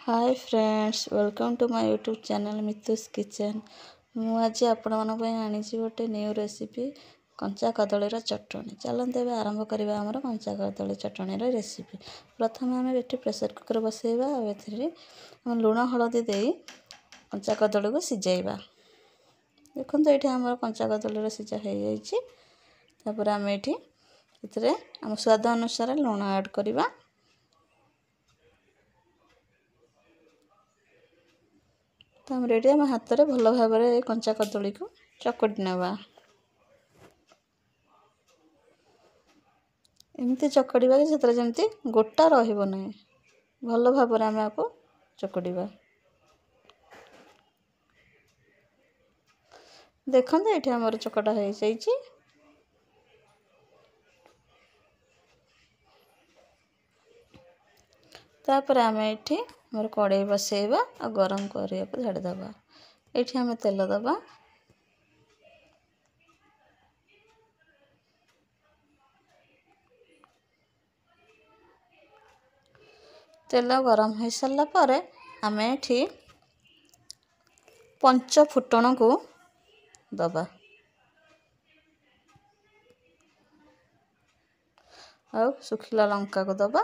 Hi friends welcome to my YouTube channel Mitu's kitchen. मुझे आपण आनी गोटे न्यू रेसिपी कंचा कदली चटणी। चलते ए आरंभ करवा आमर कंचा कदली चटणी रेसिपी। प्रथम आम ये प्रेसर कुकर बसैबा आम लुण हलदी दे कंचा कदली को सिझाइबा। देखो ये आम कंचा कदली सिझा हो जापर आम ये आम स्वाद अनुसार लुण ऐड करवा। तो हम रेडी आम हाथ में भल भाव कंचा कदली को चकटी नवा। एमती चकड़ा कि जमी गोटा रही भल भाव आम आपको चकड़ा। देखते ये आम चकटा हो जाइए। तापर आम ये कड़े बसैबा और गरम करने को झाड़ीदबा। ये आम तेल दबा। तेल गरम हो सारा पर आम ये पंच फुटण को दबा और सुखिला लंका को दबा।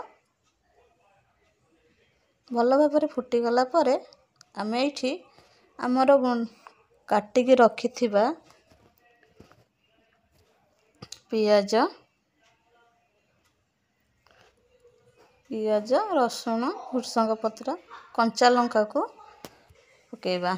भल भाव फुटीगला पर आम ये आमर काटिकी रखि पियाज रसुण भृसंग पत्र कंचा लंका को पकेबा।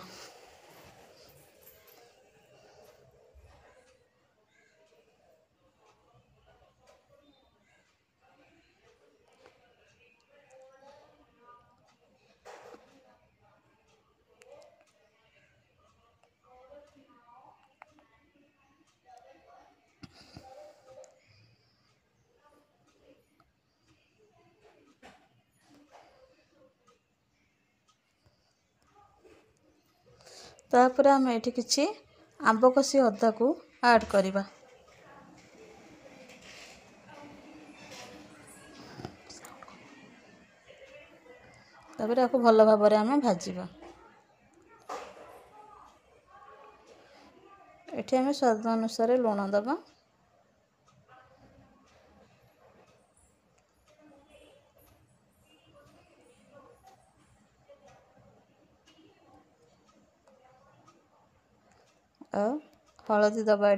तापर आम ये किसी आंब कषि अदा को ऐड करवा। तापर आपको भल भाव आम भाजवा। ये आम स्वाद अनुसार लुण दबा। और हलदी दबा। ये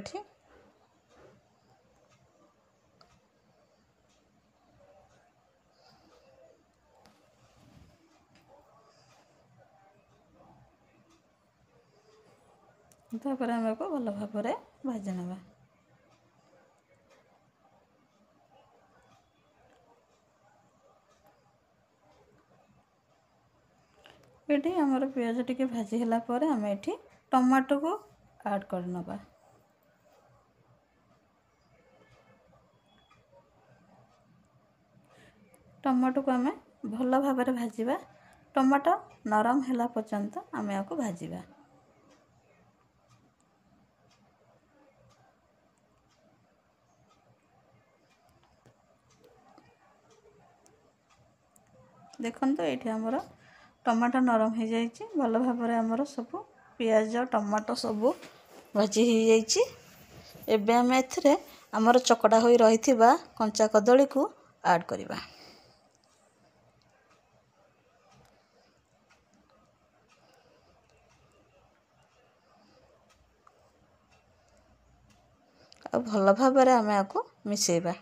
तापर आम को भल भाव भाजी नवा। ये आमर पियाज टिके भाजी होला पर आम ये टमाटो को ऐड कर नवा। टमाटो को आम भल भाव भाजवा। टमाटो नरम होला पर्यंत आम आपको भाजवा। देखो ये आमर टमाटो नरम हो जाइए। भल भाव आमर सब पियाज टमाटो सब भाजी हो जाइए। एबे आम एथिरे आमर चकड़ा हो रही कंचा कदली को ऐड करवा। और भल भाव आम आपको मिसेबा।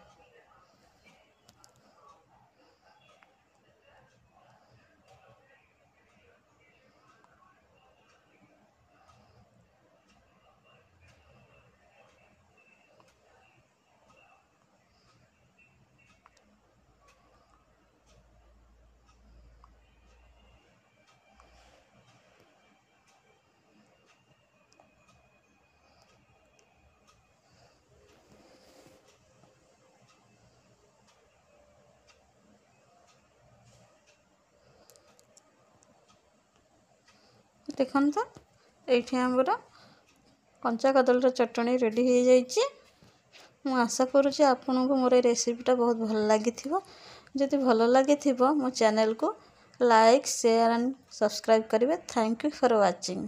देखो ये आमर कंचा कदली चटणी रेडी हो जाइए। मु आशा करुँच आपन को मोर रेसिपीटा बहुत भल लगी। जदि भल लगी मो चैनल को ଲାଇକ୍ ସେୟାର ଆଣ୍ଡ ସବସ୍କ୍ରାଇବ୍ କରିବେ। Thank you for watching.